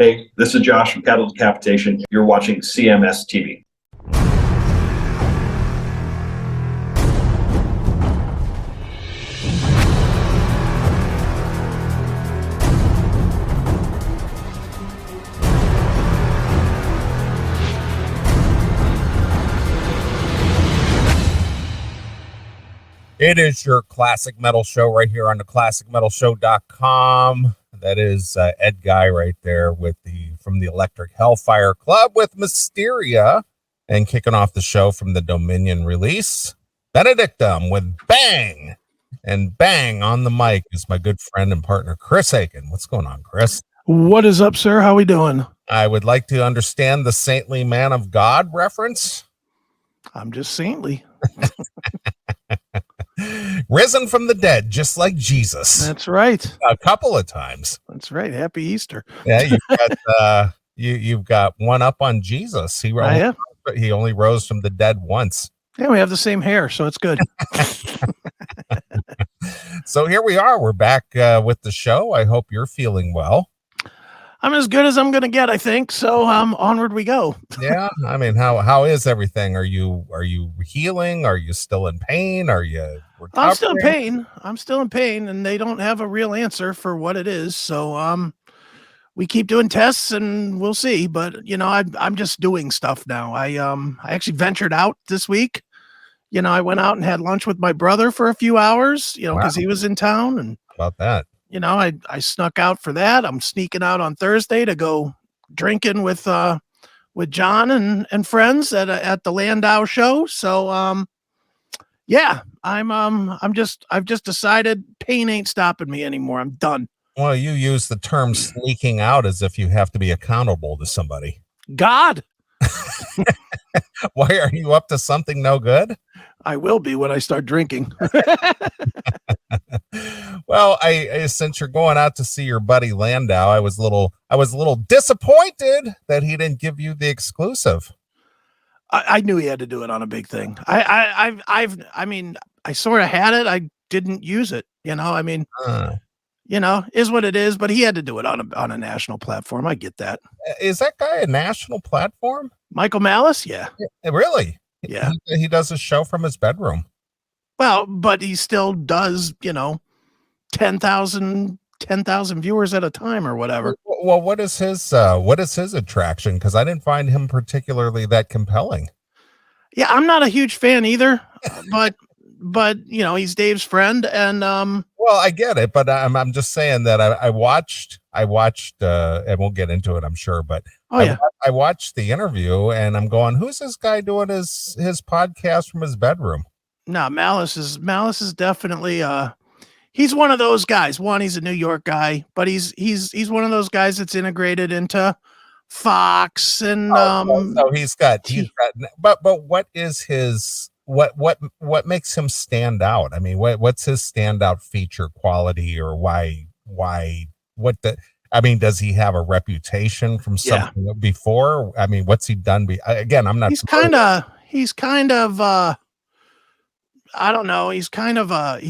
Hey, this is Josh from Cattle Decapitation. You're watching CMS TV. It is your classic metal show right here on the classicmetalshow.com. That is Ed Guy right there from the Electric Hellfire Club with Mysteria, and kicking off the show from the Dominion release, Benedictum with Bang. And Bang on the mic is my good friend and partner Chris Aiken. What's going on, Chris? What is up, sir? How we doing? I would like to understand the saintly man of God reference. I'm just saintly. Risen from the dead, just like Jesus. That's right. A couple of times. That's right. Happy Easter. Yeah, you've got one up on Jesus. He only rose from the dead once. Yeah, we have the same hair, so it's good. So here we are. We're back with the show. I hope you're feeling well. I'm as good as I'm going to get, I think. So onward we go. Yeah. I mean, how is everything? Are you healing? Are you still in pain? Are you recovering? I'm still in pain, and they don't have a real answer for what it is. So we keep doing tests and we'll see. But I'm just doing stuff now. I actually ventured out this week. I went out and had lunch with my brother for a few hours, because he was in town. And how about that? I snuck out for that. I'm sneaking out on Thursday to go drinking with John and friends at the Landau show. So yeah, I've just decided pain ain't stopping me anymore. I'm done. Well, you use the term sneaking out as if you have to be accountable to somebody. God. Why, are you up to something no good? I will be when I start drinking. Well, I since you're going out to see your buddy Landau, I was a little disappointed that he didn't give you the exclusive. I knew he had to do it on a big thing. I sort of had it. I didn't use it. Is what it is. But he had to do it on a national platform. I get that. Is that guy a national platform? Michael Malice? Yeah. Really? Yeah. He does a show from his bedroom. Well, but he still does, 10,000 viewers at a time or whatever. Well, what is his attraction? Because I didn't find him particularly that compelling. Yeah, I'm not a huge fan either, but he's Dave's friend, and well, I get it, but I'm just saying that I watched, and we'll get into it, I'm sure, but I watched the interview, and I'm going, who's this guy doing his podcast from his bedroom? No, Malice is definitely he's one of those guys. One, he's a New York guy, but he's one of those guys that's integrated into Fox and so he's got but what is his what makes him stand out? I mean, what's his standout feature quality, or does he have a reputation from something before? I mean, what's he done? Again, I'm not. He's kind of I don't know. He's definitely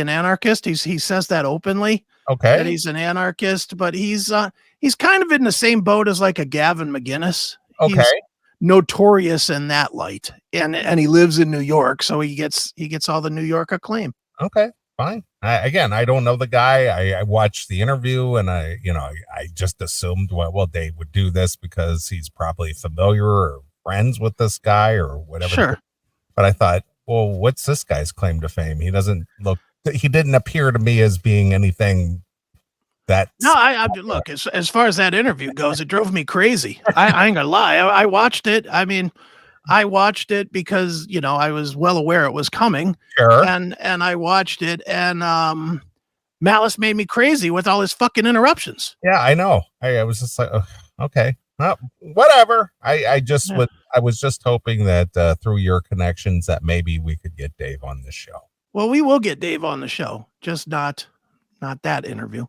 an anarchist. He says that openly. Okay. That he's an anarchist, but he's kind of in the same boat as like a Gavin McInnes. Okay. He's notorious in that light, and he lives in New York, so he gets all the New York acclaim. Okay, fine. I don't know the guy. I watched the interview, and I just assumed, well, Dave would do this because he's probably familiar or friends with this guy or whatever. Sure. But I thought, well, what's this guy's claim to fame? He didn't appear to me as being anything that. No, I look, as far as that interview goes, it drove me crazy. I ain't gonna lie. I watched it. I mean, I watched it because, I was well aware it was coming. Sure. And I watched it, and Malice made me crazy with all his fucking interruptions. Yeah, I know. I was just like, oh, okay. Whatever. I was just hoping that through your connections that maybe we could get Dave on the show. Well, we will get Dave on the show, just not that interview.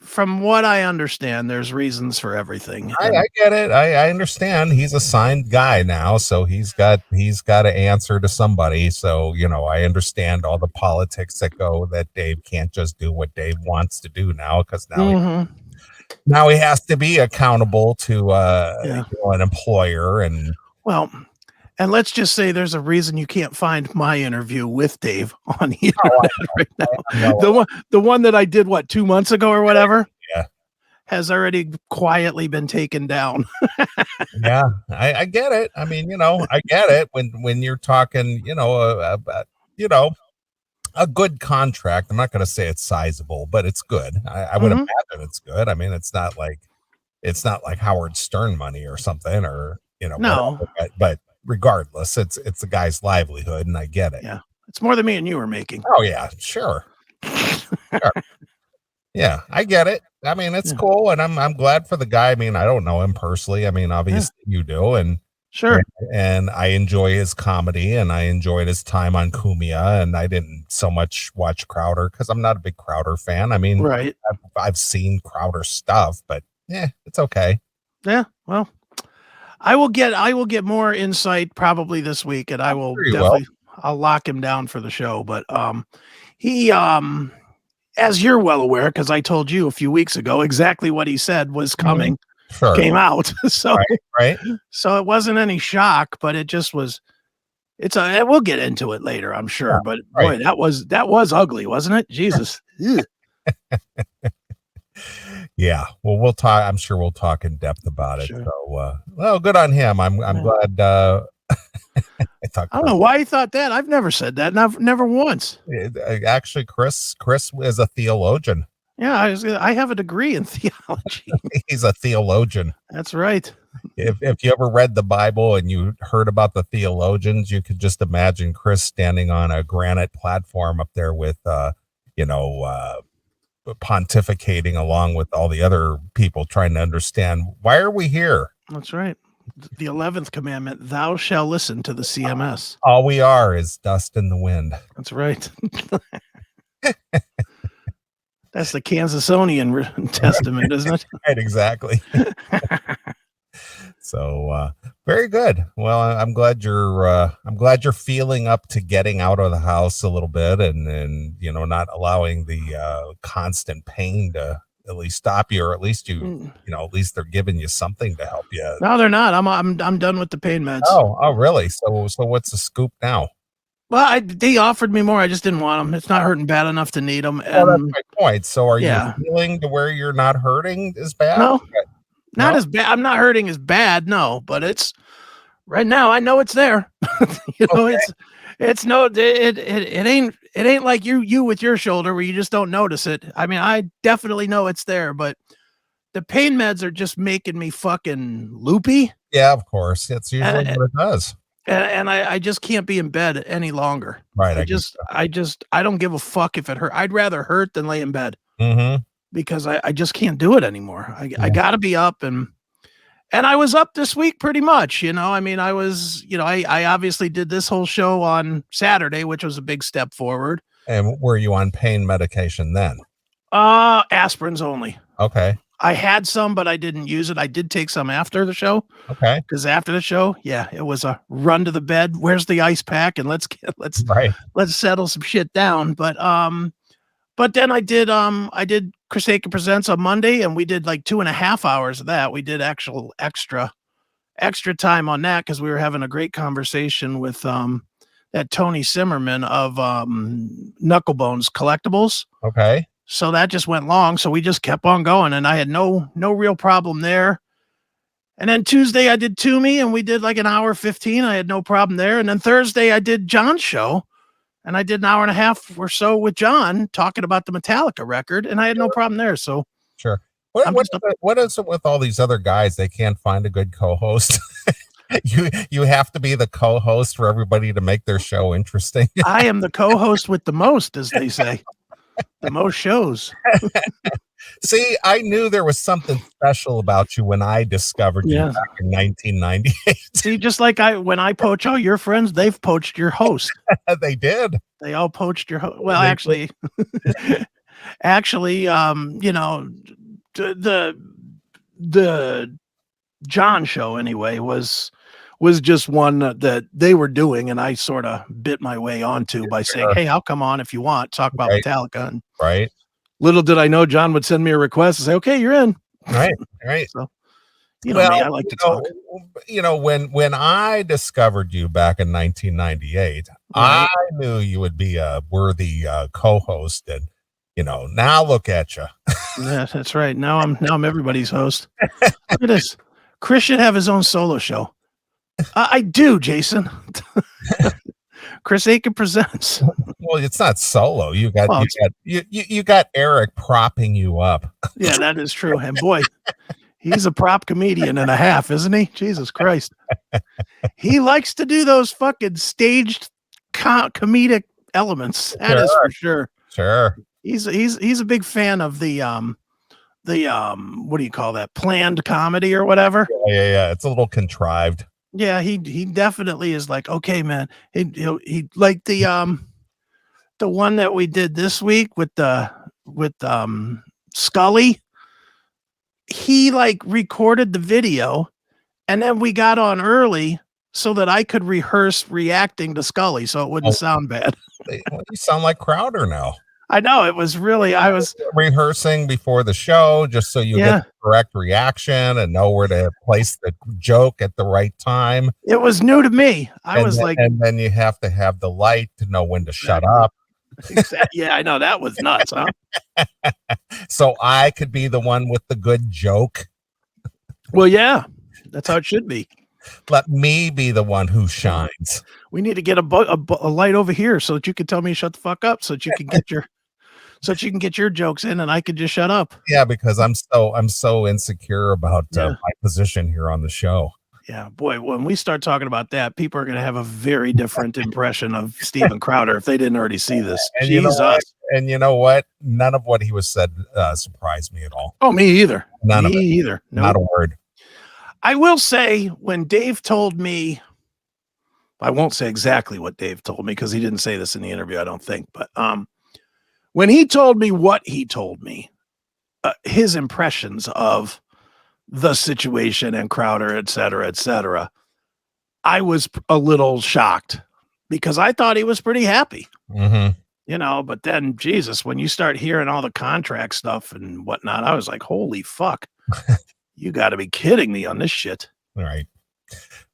from what I understand, there's reasons for everything. I get it. I understand. He's a signed guy now, so he's got to answer to somebody. So I understand all the politics that go that Dave can't just do what Dave wants to do now, because now he has to be accountable to an employer. And well, and let's just say there's a reason you can't find my interview with Dave on the internet right now. The one that I did 2 months ago or whatever. Yeah. Has already quietly been taken down. Yeah, I get it. I mean, I get it when you're talking, a good contract. I'm not going to say it's sizable, but it's good. I would imagine it's good. I mean, it's not like Howard Stern money or something, or no. Whatever, but regardless, it's the guy's livelihood, and I get it. Yeah, it's more than me and you were making. Oh yeah, sure. Sure. Yeah, I get it. I mean, it's cool, and I'm glad for the guy. I mean, I don't know him personally. I mean, obviously you do, and sure. And I enjoy his comedy, and I enjoyed his time on Kumia, and I didn't so much watch Crowder because I'm not a big Crowder fan. I mean, right. I've seen Crowder stuff, but it's okay. Yeah, well, I will get more insight probably this week, and I will definitely I'll lock him down for the show. But he as you're well aware, because I told you a few weeks ago exactly what he said was coming, came out. So right. So it wasn't any shock, but it just was. We'll get into it later, I'm sure. But boy, that was ugly, wasn't it? Jesus. Yeah. Well, we'll talk. I'm sure we'll talk in depth about it. Sure. So, well, good on him. I'm glad. I don't know why he thought that. I've never said that. Never once. Actually, Chris is a theologian. Yeah, I have a degree in theology. He's a theologian. That's right. If you ever read the Bible and you heard about the theologians, you could just imagine Chris standing on a granite platform up there with, pontificating along with all the other people trying to understand, why are we here? That's right. The 11th commandment, thou shalt listen to the CMS. All we are is dust in the wind. That's right. That's the Kansasonian Testament, isn't it? Right, exactly. So very good. Well, I'm glad you're feeling up to getting out of the house a little bit, and not allowing the constant pain to at least stop you, or at least at least they're giving you something to help you. No, they're not. I'm done with the pain meds. Oh, really? So what's the scoop now? Well, they offered me more. I just didn't want them. It's not hurting bad enough to need them. Well, that's my point. So are you feeling to where you're not hurting as bad? No, not as bad. I'm not hurting as bad. No, but it's right now. I know it's there. Okay. It ain't like you with your shoulder where you just don't notice it. I mean, I definitely know it's there, but the pain meds are just making me fucking loopy. Yeah, of course. That's usually what it does. And I just can't be in bed any longer. Right. I don't give a fuck if it hurt. I'd rather hurt than lay in bed because I just can't do it anymore. I gotta be up, and I was up this week pretty much, I mean, I was, I obviously did this whole show on Saturday, which was a big step forward. And were you on pain medication then? Aspirins only. Okay. I had some, but I didn't use it. I did take some after the show. Okay. Because after the show, it was a run to the bed. Where's the ice pack? And let's settle some shit down. But then I did Chris Aiken Presents on Monday, and we did like 2.5 hours of that. We did actual extra time on that because we were having a great conversation with that Tony Simmerman of Knucklebones Collectibles. Okay. So that just went long. So we just kept on going, and I had no real problem there. And then Tuesday I did Toomey, and we did like an hour 15. I had no problem there. And then Thursday I did John's show, and I did an hour and a half or so with John talking about the Metallica record, and I had no problem there. So sure. What is it with all these other guys? They can't find a good co-host. You have to be the co-host for everybody to make their show interesting. I am the co-host with the most, as they say. The most shows. See, I knew there was something special about you when I discovered you back in 1998. See, just like when I poach all your friends, they've poached your host. They did. They all poached your host. Well, actually, Actually, the John show anyway was just one that they were doing, and I sort of bit my way onto by saying, "Hey, I'll come on if you want, talk about Metallica." And right. Little did I know John would send me a request and say, "Okay, you're in." Right. So, me, I like to talk. When I discovered you back in 1998, I knew you would be a worthy co-host, and now look at you. Yeah, that's right. Now I'm everybody's host. Look at this. Chris should have his own solo show. I do, Jason. Chris Aiken presents. Well, it's not solo. You got Eric propping you up. Yeah, that is true. And boy, he's a prop comedian and a half, isn't he? Jesus Christ. He likes to do those fucking staged comedic elements. That is for sure. Sure. He's a big fan of the what do you call that? Planned comedy or whatever. Yeah. It's a little contrived. Yeah, he definitely is like, okay, man. He like the one that we did this week with Scully. He like recorded the video, and then we got on early so that I could rehearse reacting to Scully, so it wouldn't sound bad. You sound like Crowder now. I know, it was really, I was rehearsing before the show just so you get the correct reaction and know where to place the joke at the right time. It was new to me. And then you have to have the light to know when to shut up. Yeah, I know, that was nuts, huh? So I could be the one with the good joke. Well, yeah, that's how it should be. Let me be the one who shines. We need to get a light over here so that you can tell me to shut the fuck up, so that you can get your jokes in, and I can just shut up. Yeah, because I'm so insecure about my position here on the show. Yeah, boy, when we start talking about that, people are going to have a very different impression of Steven Crowder if they didn't already see this. And Jesus. You know what? None of what he was said surprised me at all. Oh, me either. None of it. Either. Nope. Not a word. I will say, when Dave told me, I won't say exactly what Dave told me because he didn't say this in the interview, I don't think. But when he told me what he told me, his impressions of the situation and Crowder, et cetera, I was a little shocked because I thought he was pretty happy. Mm-hmm. But then, Jesus, when you start hearing all the contract stuff and whatnot, I was like, holy fuck. You got to be kidding me on this shit. Right.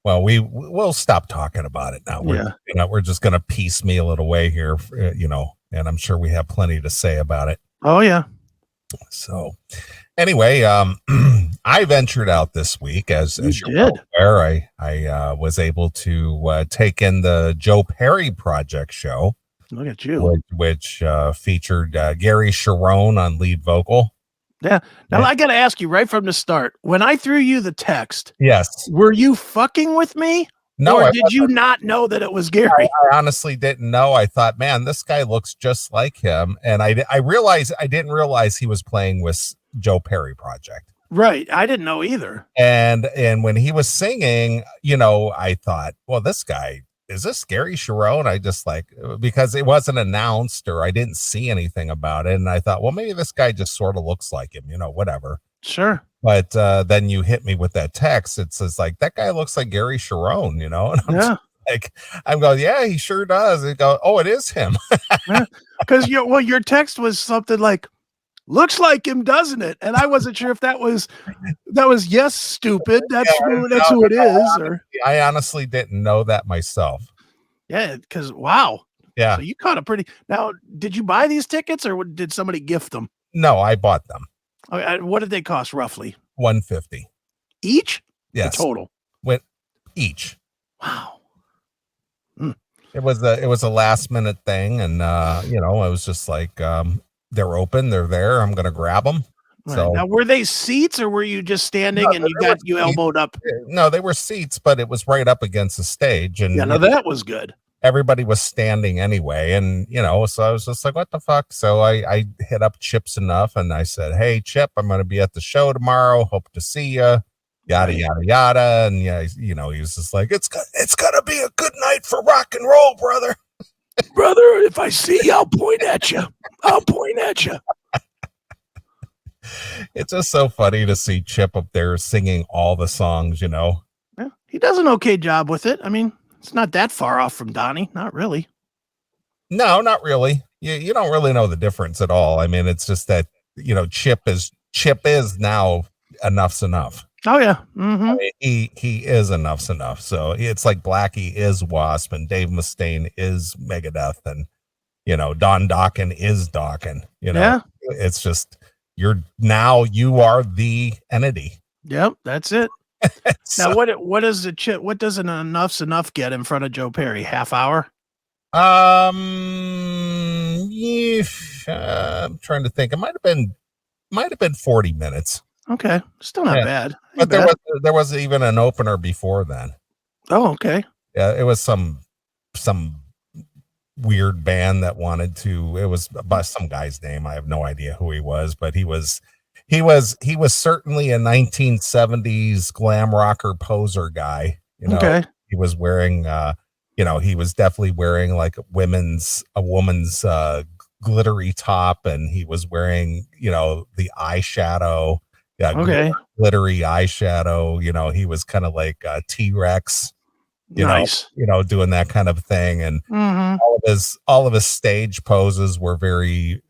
Well, we'll stop talking about it now. We're just going to piecemeal it away here, and I'm sure we have plenty to say about it. Oh, yeah. So anyway, I ventured out this week as you're aware. I was able to take in the Joe Perry Project show. Look at you. Which featured Gary Sharon on lead vocal. Yeah. Now I got to ask you right from the start. When I threw you the text, yes, were you fucking with me? No. Or did you not know that it was Gary? I honestly didn't know. I thought, man, this guy looks just like him, and I didn't realize he was playing with Joe Perry Project. Right. I didn't know either. And when he was singing, I thought, well, this guy. Is this Gary Sharon? I just because it wasn't announced or I didn't see anything about it. And I thought, well, maybe this guy just sort of looks like him, whatever. Sure. But then you hit me with that text. It says that guy looks like Gary Sharon, and I'm going, yeah, he sure does. And go, oh, it is him. Because your text was something like, looks like him, doesn't it? And I wasn't sure if that was yes, stupid. That's who it is. Or I honestly didn't know that myself. Yeah, because wow. Yeah. So you caught a pretty. Now, did you buy these tickets or did somebody gift them? No, I bought them. Okay, what did they cost roughly? $150 each. Yes. The total. With each. Wow. It was a last minute thing, and I was just like, they're open, they're there. I'm gonna grab them. Right. So now, were they seats or were you just standing and you elbowed up? No, they were seats, but it was right up against the stage, and that was good. Everybody was standing anyway, and so I was just like, what the fuck? So I hit up Chip's Enuff, and I said, hey Chip, I'm gonna be at the show tomorrow. Hope to see you. Yada yada yada, and he was just like, it's gonna be a good night for rock and roll, brother. Brother, if I see you, I'll point at you. It's just so funny to see Chip up there singing all the songs, Yeah, he does an okay job with it. I mean, it's not that far off from Donnie. Not really. No, not really. You don't really know the difference at all. I mean, it's just that, Chip is now Enough's Enough. Oh yeah. I mean, he is Enough's Enough. So it's like Blackie is Wasp and Dave Mustaine is Megadeth and Don Dokken is Dokken. Yeah. It's just you are the entity. Yep, that's it. So, Now, what is the Chip? What does an Enough's Enough get in front of Joe Perry? Half hour? yeah, I'm trying to think. It might have been 40 minutes. Okay, still not bad. But there was even an opener before then. Oh, okay. Yeah, it was some weird band that wanted to. It was by some guy's name. I have no idea who he was, but he was certainly a 1970s glam rocker poser guy. Okay. He was wearing he was definitely wearing like a woman's glittery top, and he was wearing the eyeshadow. Yeah, okay. Glittery eyeshadow. He was kind of like T-Rex. Nice. Doing that kind of thing, and all of his stage poses were very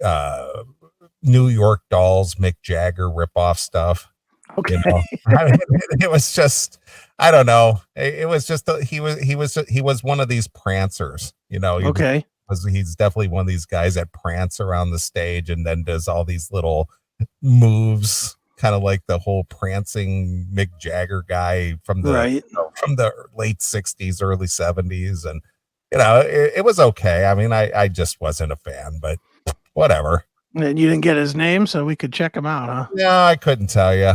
New York Dolls, Mick Jagger ripoff stuff. Okay. I mean, it was just, I don't know. It was just he was one of these prancers. Okay. He's definitely one of these guys that prance around the stage and then does all these little moves, kind of like the whole prancing Mick Jagger guy from the from the late 60s, early 70s. And it was okay. I mean, I just wasn't a fan, but whatever. And you didn't get his name, so we could check him out, huh? No, I couldn't tell you.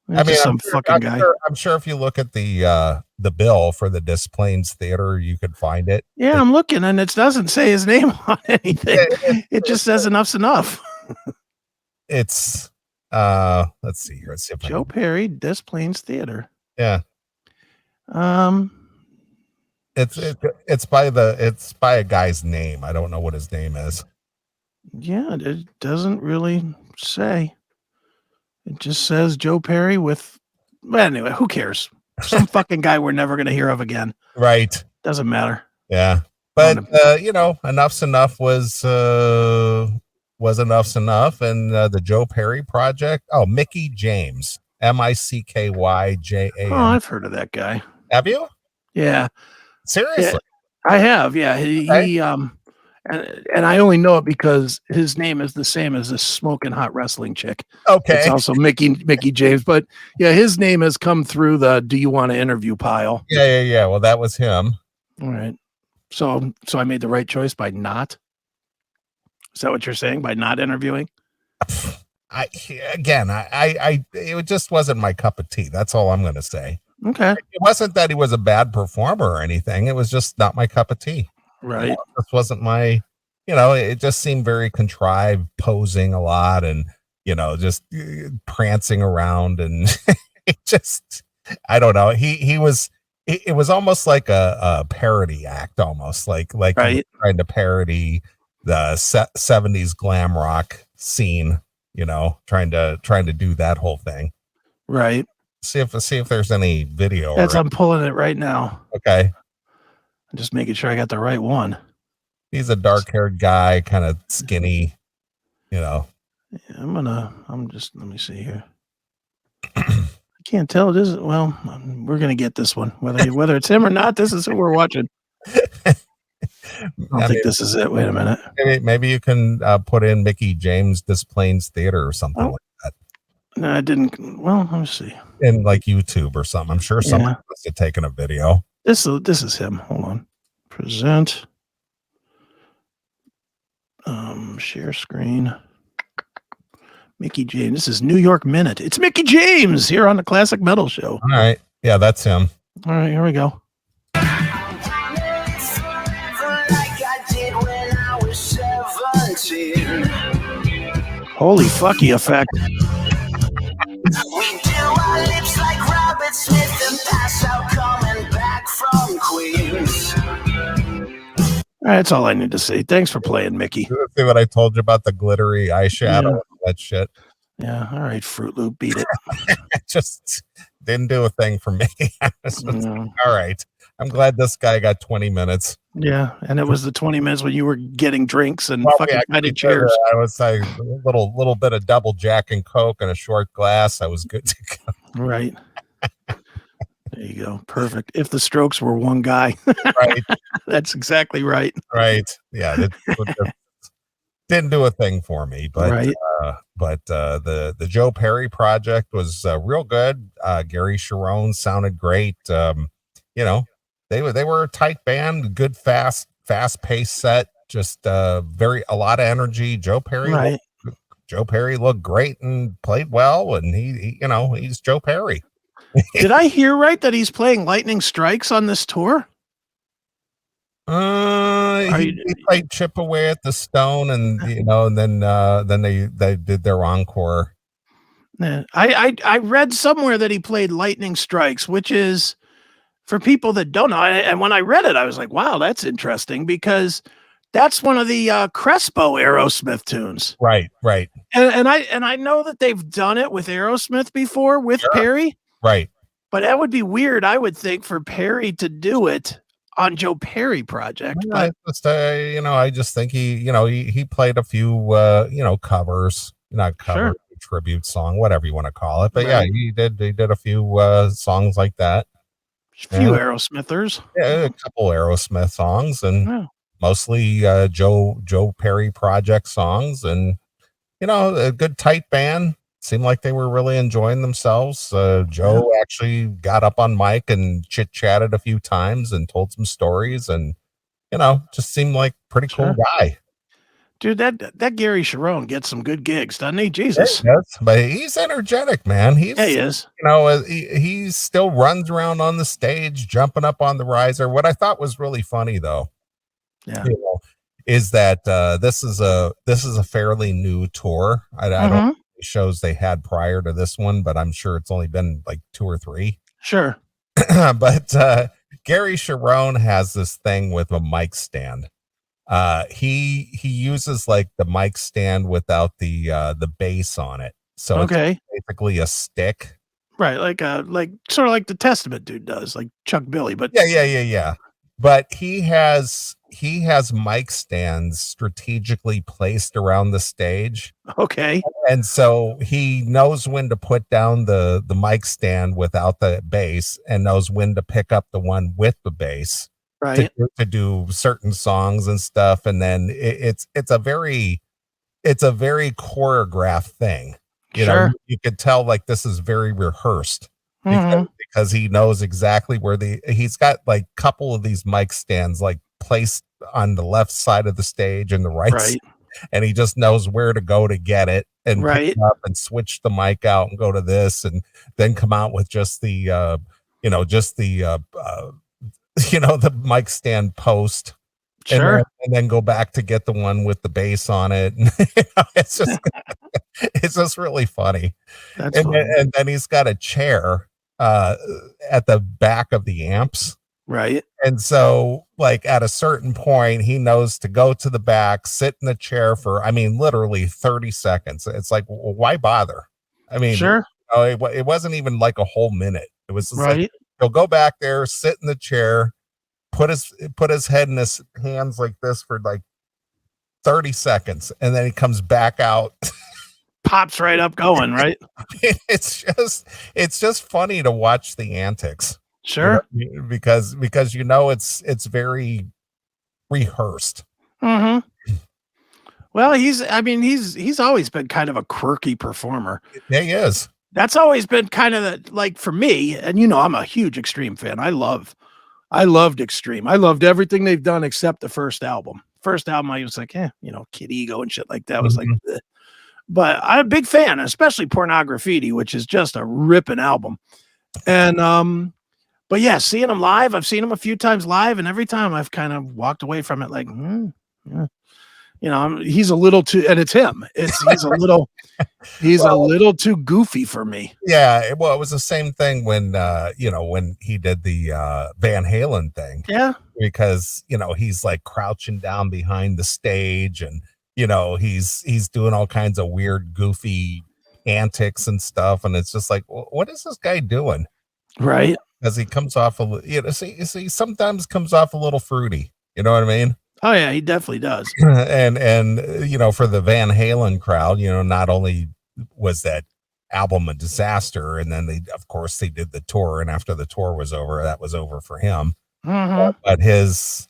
I mean, fucking guy. I'm sure if you look at the bill for the Des Plaines Theater, you could find it. Yeah, I'm looking, and it doesn't say his name on anything. It just says Enough's Enough. It's let's see here. Let's see if Joe Perry, Des Plaines Theater. Yeah. It's by a guy's name. I don't know what his name is. Yeah, it doesn't really say. It just says Joe Perry with. Well, anyway, who cares? Some fucking guy we're never going to hear of again. Right. Doesn't matter. Yeah. But Enough's Enough was Enough's Enough, and the Joe Perry project. Oh, Mickey James, MICKYJAM. Oh, I've heard of that guy. Have you? Yeah. Seriously? Yeah, I have. Yeah. He and I only know it because his name is the same as this smoking hot wrestling chick. Okay. It's also Mickey James, but yeah, his name has come through the "Do you want to interview" pile. Yeah. Well, that was him. All right. So I made the right choice by not. Is that what you're saying, by not interviewing? It just wasn't my cup of tea. That's all I'm going to say. Okay. It wasn't that he was a bad performer or anything. It was just not my cup of tea. Right. This wasn't my, it just seemed very contrived, posing a lot and, just prancing around. And it just, I don't know. It was almost like a parody act, almost like right. Trying to parody the 70s glam rock scene, trying to do that whole thing. Right. See if there's any video. I'm pulling it right now. Okay. I'm just making sure I got the right one. He's a dark-haired guy, kind of skinny, Yeah, let me see here. I can't tell. Well, we're going to get this one. Whether it's him or not, this is who we're watching. I think this is it. Wait a minute. Maybe you can put in Mickey James Des Plaines Theater or something like that. No, I didn't. Well, let me see. In like YouTube or something. I'm sure someone must have taken a video. This is him. Hold on. Present. Share screen. Mickey James. This is New York Minute. It's Mickey James here on the Classic Metal Show. All right. Yeah, that's him. All right, here we go. Holy fucky effect. We do our lips like Robert Smith and pass out coming back from Queens. All right, that's all I need to see. Thanks for playing, Mickey. See what I told you about the glittery eyeshadow and that shit. Yeah. All right, Fruit Loop, beat it. It just didn't do a thing for me. I was just No. like, all right. I'm glad this guy got 20 minutes. Yeah, and it was the 20 minutes when you were getting drinks and Well, fucking yeah, fighting chairs. I was like a little bit of double Jack and Coke and a short glass. I was good to go. Right. There you go. Perfect. If the Strokes were one guy. Right. That's exactly right. Right. Yeah. That didn't do a thing for me, but Right. The Joe Perry project was real good. Gary Sharon sounded great. You know, they were a tight band, good, fast paced set, just a lot of energy. Joe Perry looked great and played well, and he's Joe Perry. Did I hear right that he's playing Lightning Strikes on this tour? He played Chip Away at the Stone, and and then they did their encore. Yeah. I read somewhere that he played Lightning Strikes, which is, for people that don't know, and when I read it, I was like, wow, that's interesting, because that's one of the Crespo Aerosmith tunes. Right. And I know that they've done it with Aerosmith before with Perry. Right. But that would be weird, I would think, for Perry to do it on Joe Perry project. But I just think he played a few covers, not covers, tribute song, whatever you want to call it. But yeah, he did a few songs like that. A few Aerosmithers. Yeah, a couple Aerosmith songs, and mostly Joe Perry project songs, and a good tight band. Seemed like they were really enjoying themselves. Joe actually got up on mic and chit-chatted a few times and told some stories, and just seemed like pretty cool guy. Dude, that Gary Sharon gets some good gigs, doesn't he? Jesus. Yes, but he's energetic, man. He is. He still runs around on the stage, jumping up on the riser. What I thought was really funny, though, is that this is a fairly new tour. I don't know shows they had prior to this one, but I'm sure it's only been like 2 or 3. Sure. But Gary Sharon has this thing with a mic stand. He uses like the mic stand without the bass on it. So it's basically a stick. Right, like sort of like the Testament dude does, like Chuck Billy, but yeah. But he has mic stands strategically placed around the stage. Okay. And so he knows when to put down the mic stand without the bass, and knows when to pick up the one with the bass. Right. To do certain songs and stuff. And then it's a very choreographed thing. You could tell like this is very rehearsed. Because he knows exactly where he's got like a couple of these mic stands like placed on the left side of the stage and the right side, and he just knows where to go to get it and pick it up and switch the mic out and go to this, and then come out with just the the mic stand post. And then go back to get the one with the bass on it. It's just really funny. And then he's got a chair at the back of the amps. Right. And so like at a certain point, he knows to go to the back, sit in the chair for, literally 30 seconds. It's like, well, why bother? It wasn't even like a whole minute. It was just like, he'll go back there, sit in the chair, put his head in his hands like this for like 30 seconds, and then he comes back out, pops right up going, right? It's just funny to watch the antics. Sure. Because it's very rehearsed. Well, he's always been kind of a quirky performer. Yeah, he is. That's always been kind of like for me, and I'm a huge Extreme fan. I loved Extreme. I loved everything they've done except the first album. First album, I was like, Kid Ego and shit like that. Was like, but I'm a big fan, especially Pornograffiti, which is just a ripping album. And but yeah, seeing him live, I've seen him a few times live, and every time I've kind of walked away from it like, he's a little too, and it's him. He's a little too goofy for me. Yeah, well, it was the same thing when when he did the Van Halen thing. Yeah, because he's like crouching down behind the stage, and he's doing all kinds of weird, goofy antics and stuff, and it's just like, what is this guy doing? Right. As he comes off see, sometimes comes off a little fruity. You know what I mean? Oh yeah, he definitely does. and for the Van Halen crowd, not only was that album a disaster, and then they did the tour, and after the tour was over, that was over for him. Mm-hmm. But his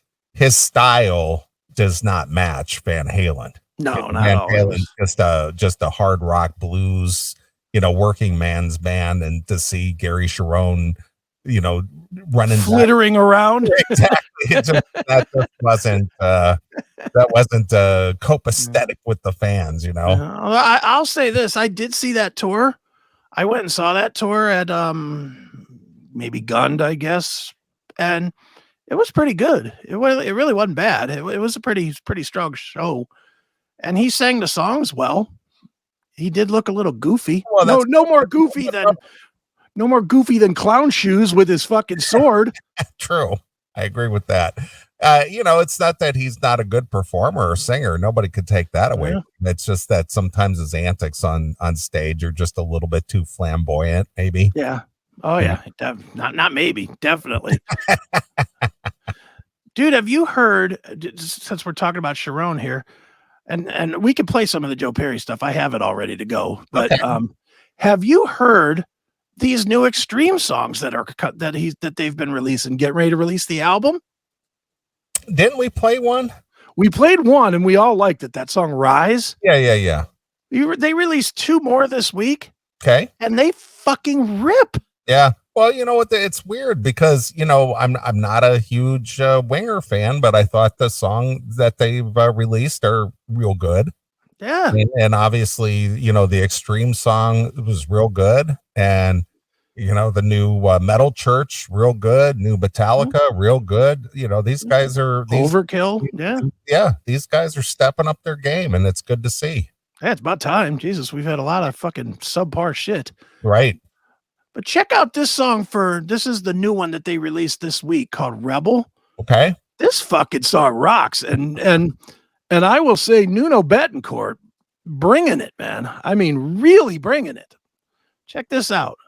style does not match Van Halen. No, not Van always. Halen, just a hard rock blues, working man's band, and to see Gary Cherone, running flittering around. Exactly. That wasn't copacetic with the fans, I'll say this. I did see that tour. I went and saw that tour at maybe Gund, I guess. And it was pretty good. It really wasn't bad. It was a pretty strong show. And he sang the songs well. He did look a little goofy. Well, no more goofy than Clown Shoes with his fucking sword. True. I agree with that. It's not that he's not a good performer or singer. Nobody could take that away. Yeah. It's just that sometimes his antics on stage are just a little bit too flamboyant, maybe. Yeah. Oh yeah. Not maybe. Definitely. Dude, have you heard, since we're talking about Cherone here, and we can play some of the Joe Perry stuff. I have it all ready to go. But have you heard these new Extreme songs that they've been releasing, getting ready to release the album? Didn't we play one? We played one and we all liked it. That song Rise. Yeah. They released 2 more this week. Okay. And they fucking rip. Yeah. Well, you know what? It's weird because, I'm not a huge Winger fan, but I thought the songs that they've released are real good. Yeah. And obviously, the Extreme song was real good. And, the new Metal Church, real good. New Metallica, real good. These guys are Overkill. Yeah. Yeah. These guys are stepping up their game, and it's good to see. Yeah, it's about time. Jesus, we've had a lot of fucking subpar shit. Right. But check out this song this is the new one that they released this week called Rebel. Okay. This fucking song rocks. And I will say Nuno Betancourt bringing it, man. I mean, really bringing it. Check this out.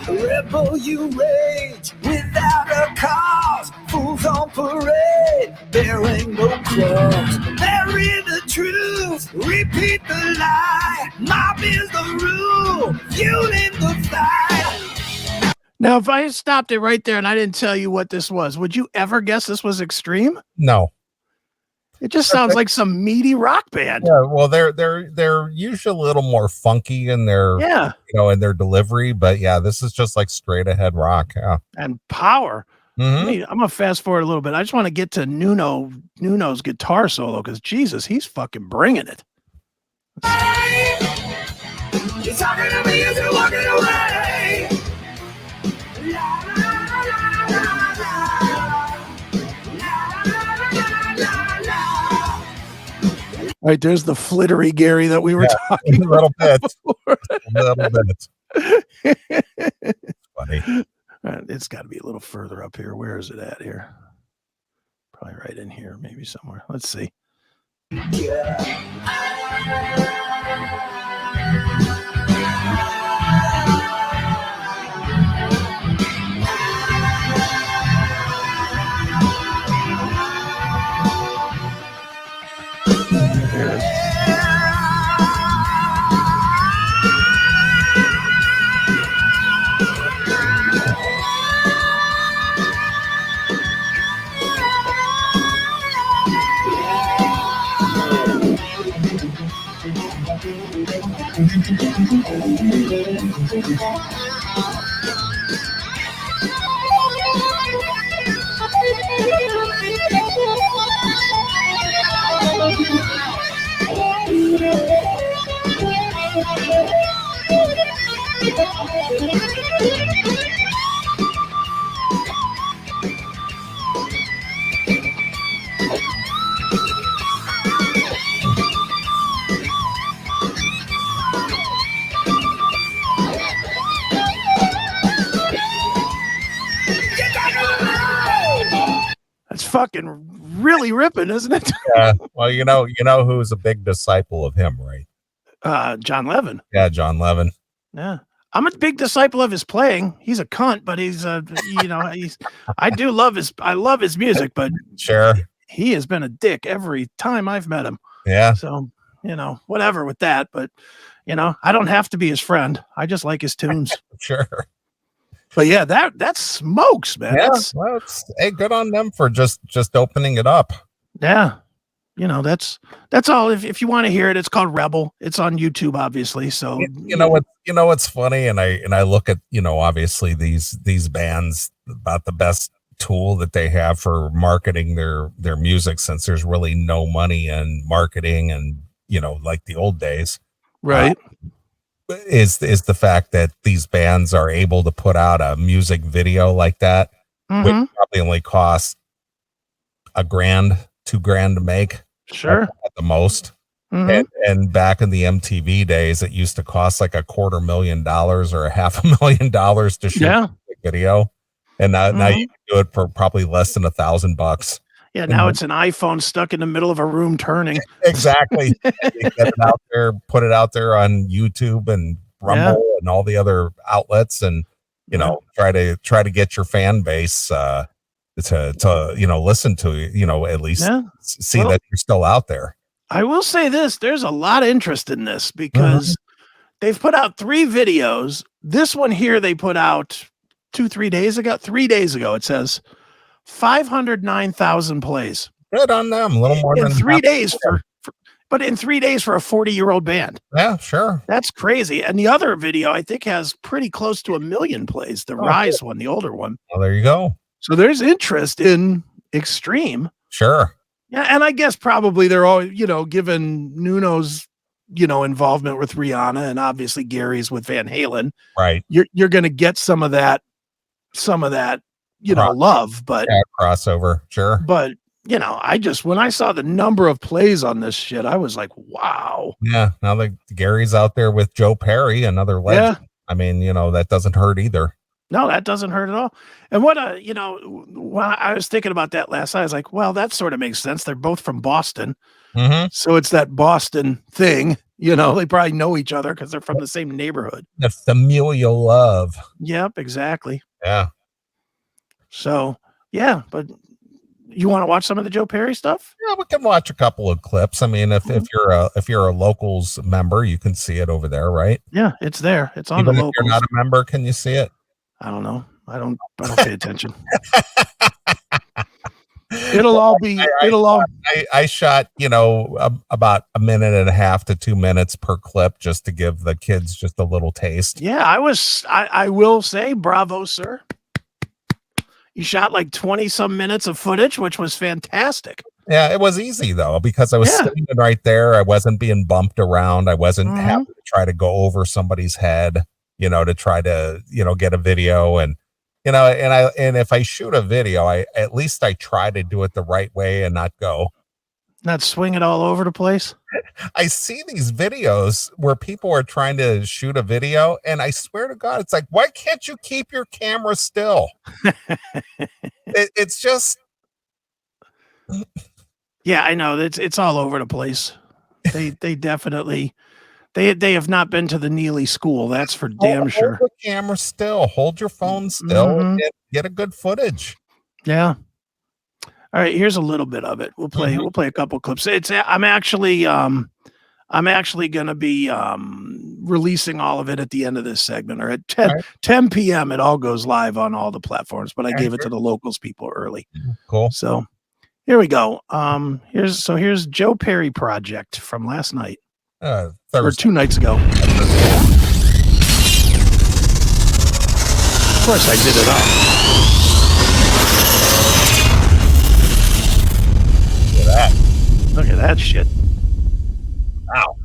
Rebel, you rage without a cause. Fools on parade, bearing no cross. Bury the truth, repeat the lie. Mob is the rule, fuel in the fire. Now, if I stopped it right there and I didn't tell you what this was, would you ever guess this was Extreme? No. It just sounds like some meaty rock band. Yeah, well, they're usually a little more funky in their in their delivery, but yeah, this is just like straight ahead rock. Yeah. And power. Mm-hmm. I'm gonna fast forward a little bit. I just want to get to Nuno's guitar solo because Jesus, he's fucking bringing it. You're talking to me as you're walking away. La, la, la, la, la. All right, there's the flittery Gary that we were talking a little about bit. before. A little bit. Funny. It's got to be a little further up here. Where is it at here? Probably right in here, maybe somewhere. Let's see. There it is. That's fucking really ripping, isn't it? Yeah. Well, you know who's a big disciple of him, right? John Levin. Yeah, John Levin. Yeah. I'm a big disciple of his playing. He's a cunt, but he's I love his music, but Sure. he has been a dick every time I've met him. Yeah. So, whatever with that, but I don't have to be his friend. I just like his tunes. Sure. But yeah, that smokes, man. Yeah. Well, hey, good on them for just opening it up. Yeah. That's all. If you want to hear it, it's called Rebel. It's on YouTube, obviously. So what's funny, and I look at obviously these bands about the best tool that they have for marketing their music, since there's really no money in marketing and like the old days, right? Is the fact that these bands are able to put out a music video like that, which probably only costs $1,000, $2,000 to make. Sure. At the most. And back in the MTV days, it used to cost like $250,000 or $500,000 to shoot a video. And now you can do it for probably less than $1,000. Yeah, now it's an iPhone stuck in the middle of a room turning. Exactly. You get it out there, put it out there on YouTube and Rumble and all the other outlets, and try to get your fan base to listen to at least see that you're still out there. I will say this: there's a lot of interest in this because they've put out 3 videos. This one here they put out 3 days ago. 3 days ago, it says 509,000 plays. Good on them. A little more in than 3 days but in 3 days for a 40-year-old band. Yeah, sure. That's crazy. And the other video I think has pretty close to 1 million plays. The Rise one, the older one. Well, there you go. So there's interest in extreme. Sure. Yeah, and I guess probably they're all, given Nuno's, involvement with Rihanna and obviously Gary's with Van Halen. Right. You're going to get some of that, love, but crossover. Sure. But, when I saw the number of plays on this shit, I was like, wow. Yeah. Now that Gary's out there with Joe Perry, another legend. Yeah. I mean, that doesn't hurt either. No, that doesn't hurt at all. And when I was thinking about that last night, I was like, well, that sort of makes sense. They're both from Boston. So it's that Boston thing, they probably know each other because they're from the same neighborhood. The familial love. Yep, exactly. Yeah. So, yeah, but you want to watch some of the Joe Perry stuff? Yeah, we can watch a couple of clips. I mean, if you're a locals member, you can see it over there, right? Yeah, it's there. It's on Even the if locals. You're not a member, can you see it? I don't know. I don't pay attention. I shot, about 1.5 minutes to 2 minutes per clip just to give the kids just a little taste. Yeah, I will say, bravo, sir. You shot like 20 some minutes of footage, which was fantastic. Yeah, it was easy though, because I was sitting right there. I wasn't being bumped around. I wasn't having to try to go over somebody's head, to try to, get a video. And, and if I shoot a video, at least I try to do it the right way and not swing it all over the place. I see these videos where people are trying to shoot a video, and I swear to God, it's like, why can't you keep your camera still? It's just. Yeah, I know it's all over the place. They definitely they have not been to the Neeley school. That's for damn sure. Hold the camera still. Hold your phone still. And get a good footage. Yeah. All right, here's a little bit of it. We'll play a couple clips. I'm actually going to be releasing all of it at the end of this segment, or at 10 p.m. It all goes live on all the platforms, but I gave it to the locals people early. Cool. So here we go. Here's Joe Perry Project from last night. Or 2 nights ago. Of course I did it up. Look at that shit. Wow.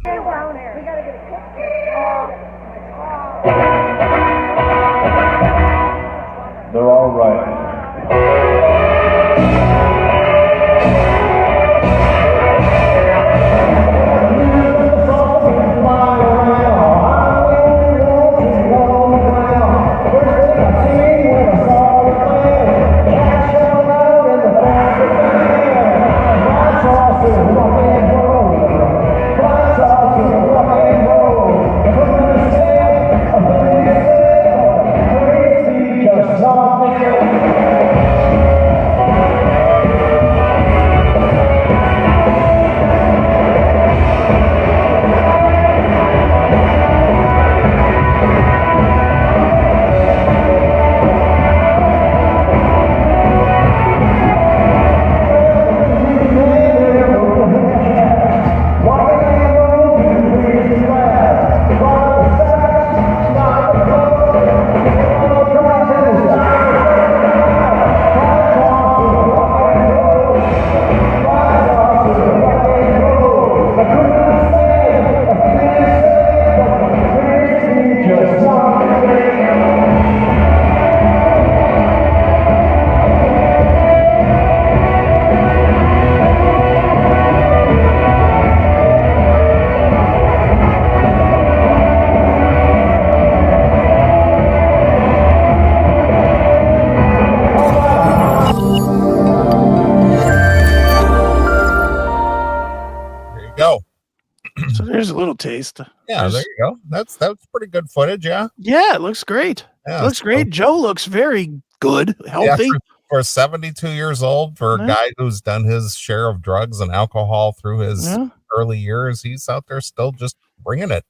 little taste. Yeah, there you go. That's pretty good footage. Yeah. Yeah, it looks great. Yeah, Looks great. Joe looks very good, healthy. Yeah, for 72 years old, for a guy who's done his share of drugs and alcohol through his early years, he's out there still just bringing it.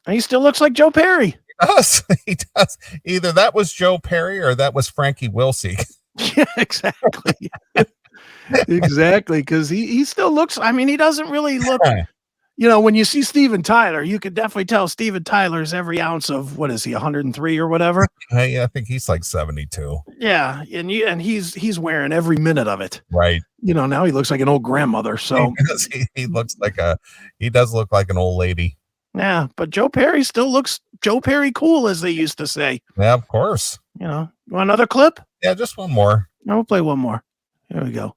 And he still looks like Joe Perry. He does. He does. Either that was Joe Perry or that was Frankie Wilsey. Yeah, exactly. Exactly, because he still looks, I mean, he doesn't really look, when you see Steven Tyler, you could definitely tell Steven Tyler's every ounce of, what is he, 103 or whatever? I think he's like 72. Yeah, and he's wearing every minute of it. Right. Now he looks like an old grandmother, so. He looks like he does look like an old lady. Yeah, but Joe Perry still looks Joe Perry cool, as they used to say. Yeah, of course. You want another clip? Yeah, just one more. No, we'll play one more. Here we go.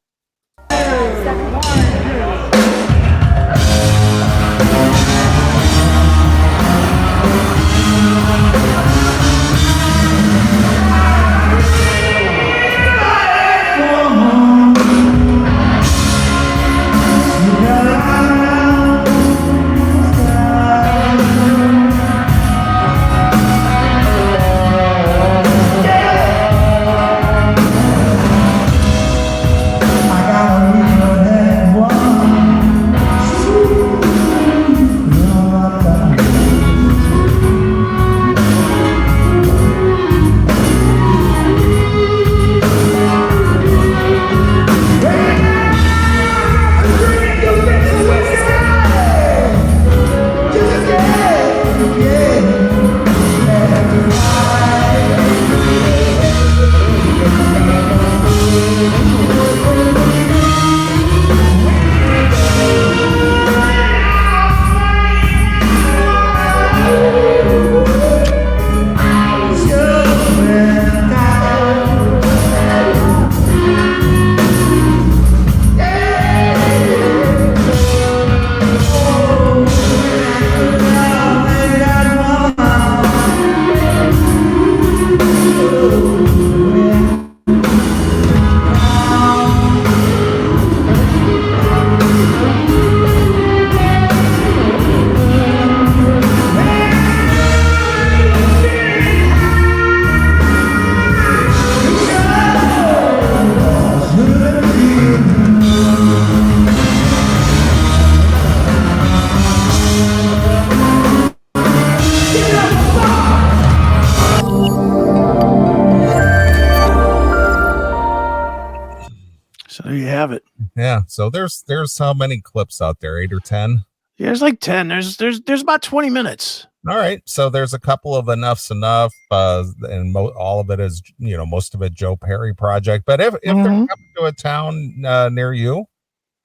Yeah. So there's how many clips out there? 8 or 10? Yeah, there's like 10. There's about 20 minutes. All right. So there's a couple of Enuff's Enough, and all of it is, most of it Joe Perry project. But if they're coming to a town near you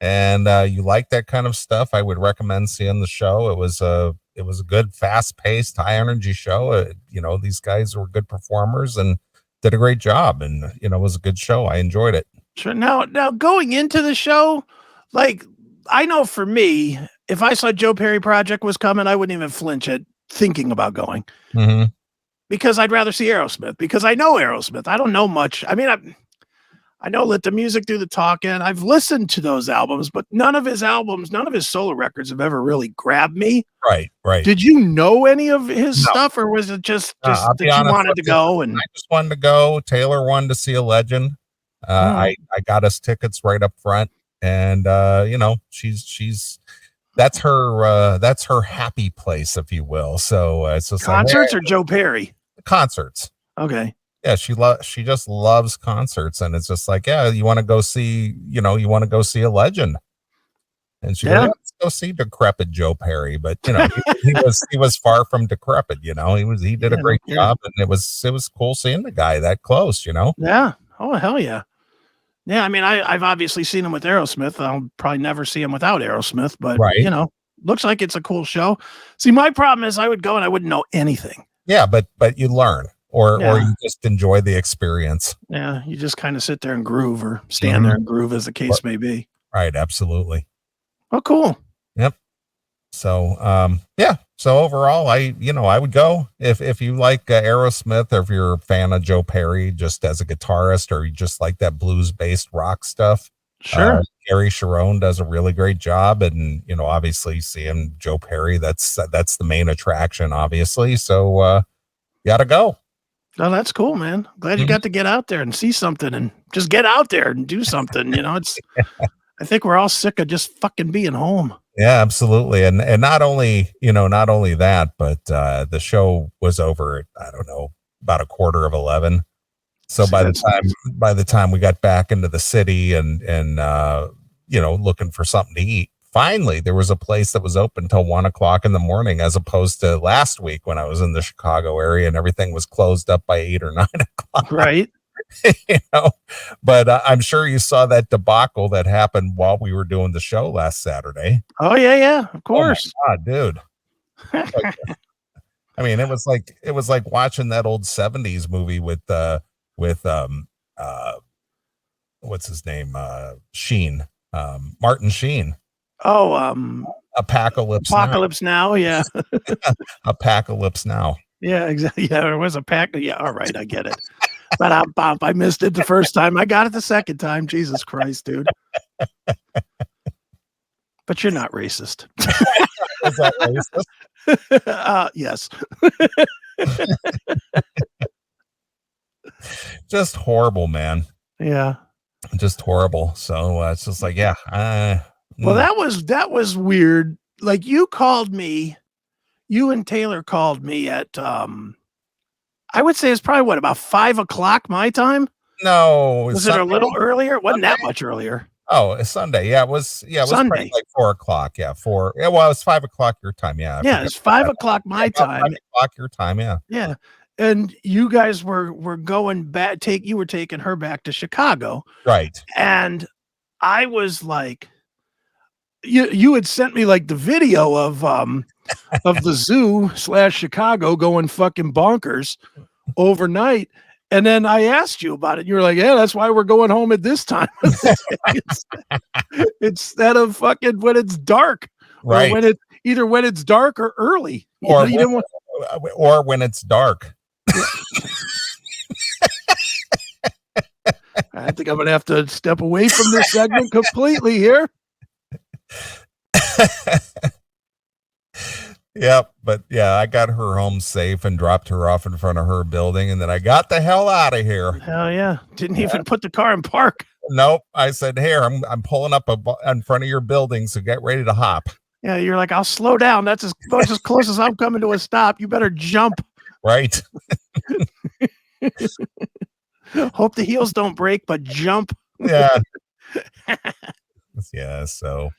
and you like that kind of stuff, I would recommend seeing the show. It was a good, fast-paced, high-energy show. These guys were good performers and did a great job, and it was a good show. I enjoyed it. Sure. Now going into the show, like, I know for me, if I saw Joe Perry project was coming, I wouldn't even flinch at thinking about going, because I'd rather see Aerosmith, because I know Aerosmith. I don't know much. I mean, I know Let the Music Do the Talking. I've listened to those albums, but none of his solo records have ever really grabbed me. Right. Did you know any of his stuff, or was it just that you wanted to go? And I just wanted to go. Taylor wanted to see a legend. I got us tickets right up front, and she's that's her happy place, if you will. So it's just concerts or Joe Perry concerts. Okay. Yeah, she just loves concerts, and it's just like, yeah, you want to go see a legend, and she goes, let's go see decrepit Joe Perry. But he was far from decrepit. He did a great job, and it was cool seeing the guy that close. Yeah. Oh, hell yeah. Yeah, I mean, I've obviously seen him with Aerosmith. I'll probably never see him without Aerosmith, but looks like it's a cool show. See, my problem is I would go and I wouldn't know anything. Yeah, but you learn, or you just enjoy the experience. Yeah, you just kind of sit there and groove, or stand there and groove, as the case may be. Right, absolutely. Oh, cool. Yep. So, So overall, I would go if you like Aerosmith, or if you're a fan of Joe Perry just as a guitarist, or you just like that blues based rock stuff. Sure. Gary Sharon does a really great job, and obviously seeing Joe Perry, that's the main attraction, obviously. So gotta go. Oh, that's cool, man. Glad you got to get out there and see something and just get out there and do something. I think we're all sick of just fucking being home. Yeah, absolutely. And not only that, but the show was over at, I don't know, about 11:15. So by the time we got back into the city and looking for something to eat, finally there was a place that was open till 1:00 in the morning, as opposed to last week when I was in the Chicago area and everything was closed up by 8 or 9 o'clock. Right. But I'm sure you saw that debacle that happened while we were doing the show last Saturday. Oh yeah, of course. Oh my God, dude. I mean, it was like watching that old 70s movie with what's his name? Sheen. Martin Sheen. Oh, Apocalypse Now, yeah. Apocalypse Now. Yeah, exactly. Yeah, there was a pack. Yeah, all right, I get it. But I missed it the first time. I got it the second time. Jesus Christ, dude. But you're not racist. Is that racist? Yes. Just horrible, man. Yeah. Just horrible. So it's just like, yeah. Well, that was weird. Like you and Taylor called me at I would say it's probably about 5:00 my time. No, was it a little earlier? It wasn't that much earlier. Oh, it's Sunday. Yeah, it was. Yeah, it was Sunday. Like 4:00. Yeah, 4. Yeah, well, it's 5:00 your time. Yeah. Yeah, it's 5:00 my time. 5:00 your time. Yeah. Yeah, and you guys were going back. You were taking her back to Chicago, right? And I was like, you had sent me like the video of the zoo / Chicago going fucking bonkers overnight. And then I asked you about it. You were like, yeah, that's why we're going home at this time. Instead of fucking when it's dark. Right. Or when it's dark or early. Or when it's dark. I think I'm going to have to step away from this segment completely here. Yep, but yeah, I got her home safe and dropped her off in front of her building, and then I got the hell out of here. Hell yeah! Didn't even put the car in park. Nope. I said, "Here, I'm pulling up in front of your building, so get ready to hop." Yeah, you're like, "I'll slow down. That's as close as I'm coming to a stop. You better jump." Right. Hope the heels don't break, but jump. Yeah. Yeah. So.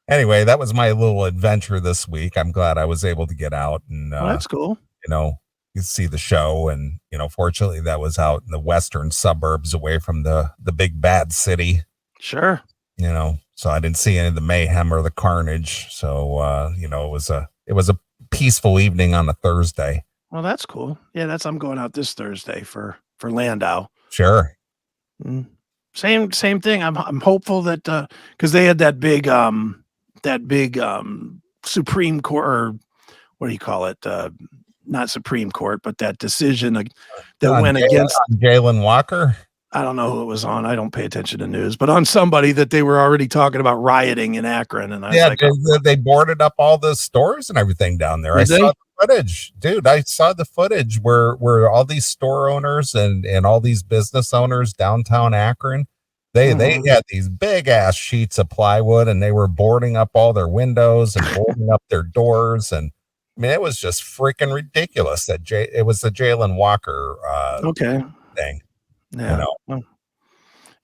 Anyway, that was my little adventure this week. I'm glad I was able to get out and that's cool. You see the show, and fortunately that was out in the western suburbs away from the big bad city. Sure. So I didn't see any of the mayhem or the carnage. So it was a peaceful evening on a Thursday. Well, that's cool. Yeah, I'm going out this Thursday for Landau. Sure. Same thing. I'm hopeful that because they had that big Supreme Court, or what do you call it? Not Supreme Court, but that decision that went against Jalen Walker. I don't know who it was on. I don't pay attention to news, but on somebody that they were already talking about rioting in Akron. And I was like, they boarded up all the stores and everything down there. I saw the footage, dude. I saw the footage where all these store owners and all these business owners downtown Akron, they had these big ass sheets of plywood, and they were boarding up all their windows and boarding up their doors. And I mean, it was just freaking ridiculous that it was the Jalen Walker thing. Yeah. Well,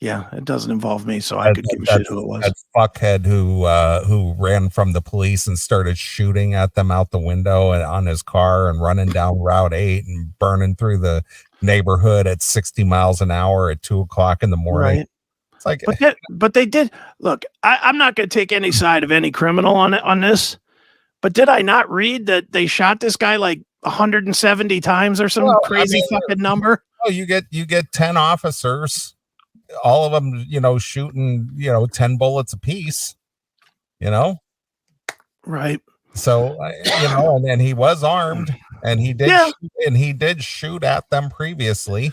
yeah, it doesn't involve me, so I could give a shit who it was. That fuckhead who ran from the police and started shooting at them out the window and on his car and running down Route 8 and burning through the neighborhood at 60 miles an hour at 2:00 in the morning. Right. It's like, but they did look. I'm not going to take any side of any criminal on this, but did I not read that they shot this guy like 170 times or some crazy fucking number? Oh, you get 10 officers, all of them, shooting, 10 bullets apiece, Right. So, and then he was armed, and he did shoot at them previously.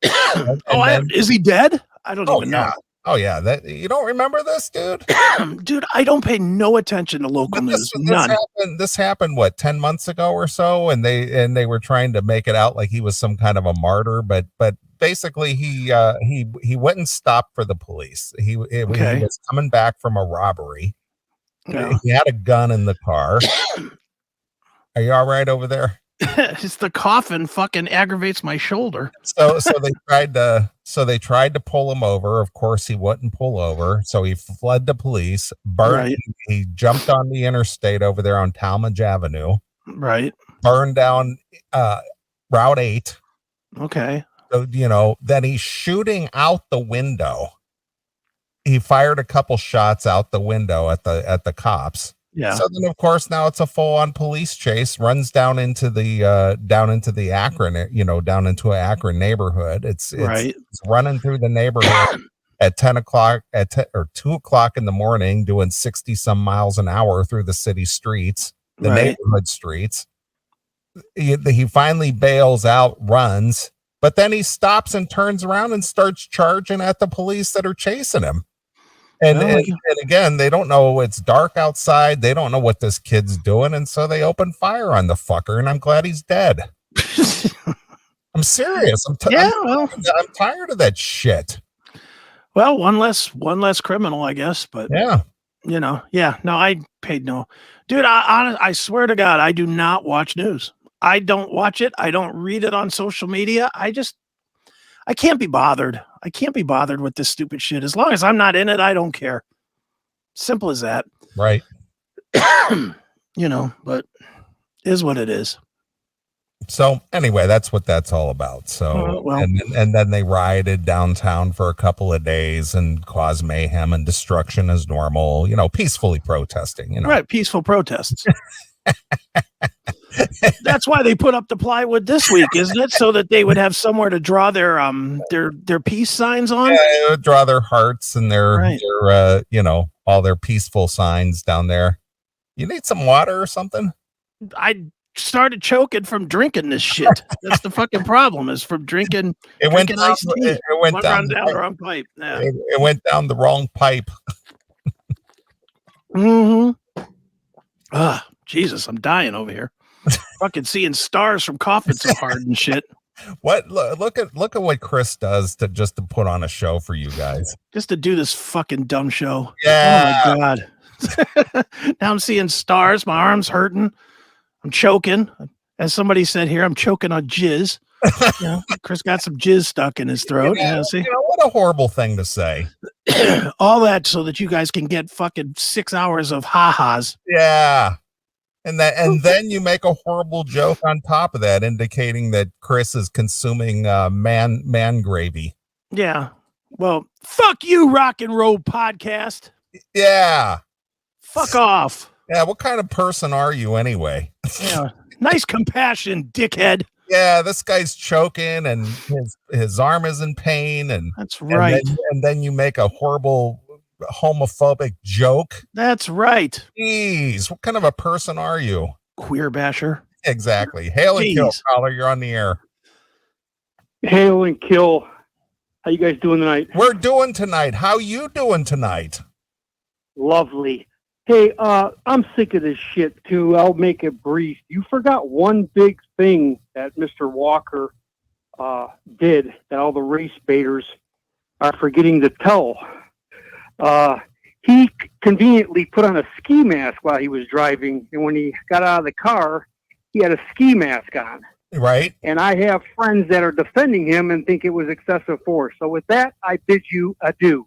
Is he dead? I don't even know. Oh yeah, that you don't remember this, dude? Dude, I don't pay no attention to local news. None. This happened what 10 months ago or so, and they were trying to make it out like he was some kind of a martyr, but basically he went and stopped for the police. He was coming back from a robbery. Yeah. He had a gun in the car. Are you all right over there? It's the coffin fucking aggravates my shoulder. So they tried to pull him over. Of course, he wouldn't pull over. So he fled the police. Right. He jumped on the interstate over there on Talmadge Avenue. Right. Burned down Route 8. Okay. So, then he's shooting out the window. He fired a couple shots out the window at the cops. Yeah. So then, of course, now it's a full-on police chase. Runs down into the Akron, down into an Akron neighborhood. It's running through the neighborhood at 10 o'clock or 2 o'clock in the morning, doing 60 some miles an hour through the city streets, the neighborhood streets. He finally bails out, runs, but then he stops and turns around and starts charging at the police that are chasing him. And again, they don't know it's dark outside. They don't know what this kid's doing. And so they open fire on the fucker. And I'm glad he's dead. I'm serious. I'm tired of that shit. Well, one less criminal, I guess. But yeah. No, I paid no. Dude, I swear to God, I do not watch news. I don't watch it. I don't read it on social media. I can't be bothered. I can't be bothered with this stupid shit. As long as I'm not in it, I don't care. Simple as that. Right. But is what it is. So anyway, that's what that's all about. So, and then they rioted downtown for a couple of days and caused mayhem and destruction as normal, peacefully protesting, Right. Peaceful protests. That's why they put up the plywood this week, isn't it? So that they would have somewhere to draw their peace signs on. Yeah, they would draw their hearts and their all their peaceful signs down there. You need some water or something? I started choking from drinking this shit. That's the fucking problem, is from drinking. It went down, iced tea. it went down the wrong pipe. Yeah. It went down the wrong pipe. Mm-hmm. Jesus, I'm dying over here. Fucking seeing stars from coughing so hard and shit. What? Look at what Chris does to put on a show for you guys. Just to do this fucking dumb show. Yeah. Oh my God. Now I'm seeing stars. My arm's hurting. I'm choking. As somebody said here, I'm choking on jizz. Chris got some jizz stuck in his throat. See? What a horrible thing to say. All that so that you guys can get fucking 6 hours of ha-has. Yeah. And then you make a horrible joke on top of that, indicating that Chris is consuming man gravy. Yeah. Well, fuck you, Rock and Roll Podcast. Yeah. Fuck off. Yeah. What kind of person are you anyway? Yeah. Nice compassion, dickhead. Yeah, this guy's choking and his arm is in pain, and that's right. And then you make a horrible homophobic joke. That's right. Jeez, what kind of a person are you? Queer basher. Exactly. Hail and kill, caller. You're on the air. Hail and kill. How you guys doing tonight? We're doing tonight. How you doing tonight? Lovely. Hey, I'm sick of this shit too. I'll make it brief. You forgot one big thing that Mr. Walker did that all the race baiters are forgetting to tell. He conveniently put on a ski mask while he was driving, and when he got out of the car, he had a ski mask on. Right. And I have friends that are defending him and think it was excessive force. So with that, I bid you adieu.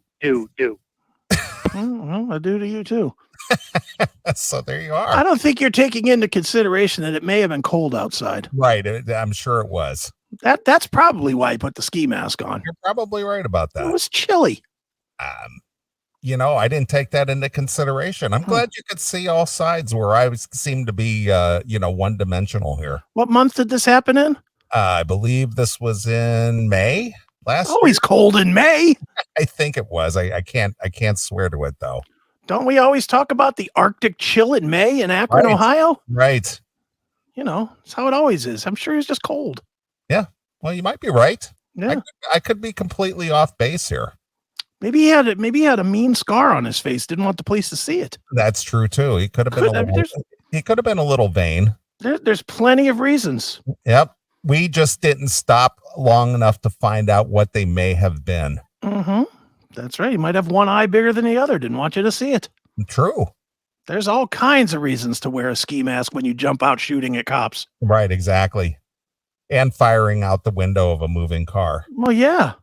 Well, adieu to you too. So there you are. I don't think you're taking into consideration that it may have been cold outside. Right. I'm sure it was. That's probably why he put the ski mask on. You're probably right about that. It was chilly. I didn't take that into consideration. I'm glad you could see all sides where I seem to be, one-dimensional here. What month did this happen in? I believe this was in May last. Always cold in May. I think it was. I can't swear to it though. Don't we always talk about the Arctic chill in May in Akron, Ohio? Right. It's how it always is. I'm sure it's just cold. Yeah. Well, you might be right. Yeah. I could be completely off base here. Maybe he had a mean scar on his face. Didn't want the police to see it. That's true too. He could have been he could have been a little vain. There's plenty of reasons. Yep. We just didn't stop long enough to find out what they may have been. Mm-hmm. That's right. He might have one eye bigger than the other. Didn't want you to see it. True. There's all kinds of reasons to wear a ski mask when you jump out shooting at cops. Right, exactly. And firing out the window of a moving car. Well, yeah.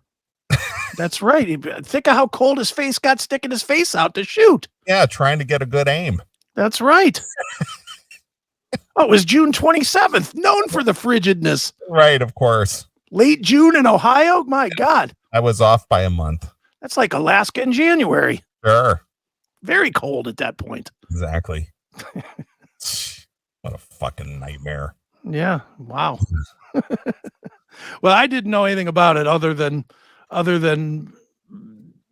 That's right. Think of how cold his face got sticking his face out to shoot. Yeah, trying to get a good aim. That's right. Oh, it was June 27th, known for the frigidness. Right, of course. Late June in Ohio? My God. I was off by a month. That's like Alaska in January. Sure. Very cold at that point. Exactly. What a fucking nightmare. Yeah. Wow. Well, I didn't know anything about it other than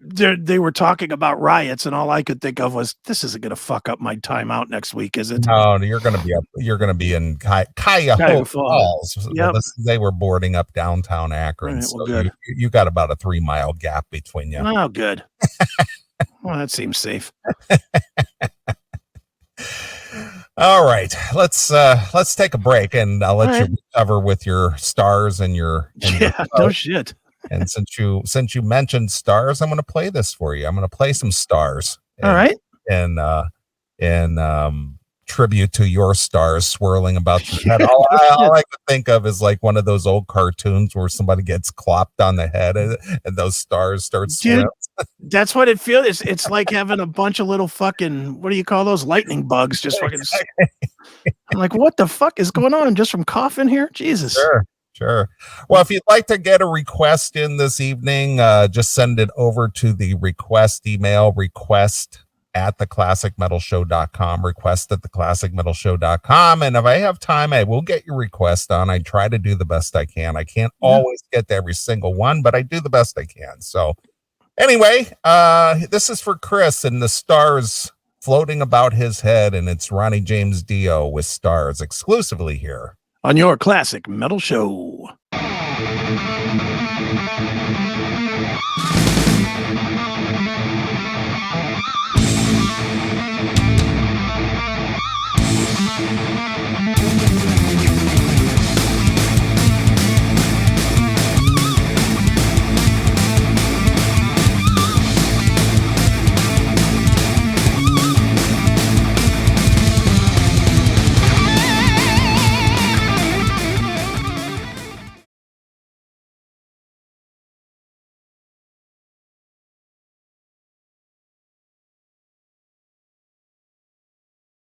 they were talking about riots, and all I could think of was, this isn't going to fuck up my time out next week, is it? No, you're going to be in Cuyahoga Falls. Yep. They were boarding up downtown Akron. Right, well, so good. you got about a 3-mile gap between you. Oh, good. Well, that seems safe. All right, let's take a break, and I'll let you recover with your stars and your no shit. And since you mentioned stars, I'm going to play this for you. I'm going to play some stars. All right. And tribute to your stars swirling about your head. All I can think of is like one of those old cartoons where somebody gets clopped on the head and those stars start swirling. That's what it feels. It's like having a bunch of little fucking, what do you call those? Lightning bugs. Just fucking. I'm like, what the fuck is going on? Just from coughing here? Jesus. Sure. Well, if you'd like to get a request in this evening, just send it over to the request email, request@theclassicmetalshow.com, request@theclassicmetalshow.com. And if I have time, I will get your request on. I try to do the best I can. I can't always get to every single one, but I do the best I can. So anyway, this is for Chris and the stars floating about his head, and it's Ronnie James Dio with Stars exclusively here on your Classic Metal Show.